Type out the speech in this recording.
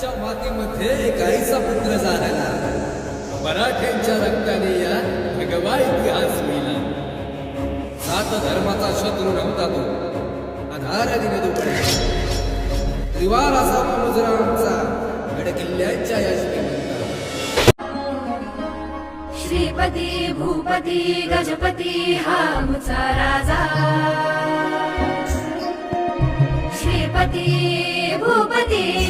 महाराष्ट्राच्या मातीमध्ये एक आईचा पुत्र झालेला, मराठ्यांच्या रक्ताने या भगवा इतिहास लिहिला. 7 धर्माचा शत्रू नव्हता तो, आधार दिने दुकडे त्रिवार असा मुजरा आमचा गडकिल्ल्याच्या या श्रीमंता. श्रीपती भूपती गजपती हा आमचा राजा. श्रीपती भूपती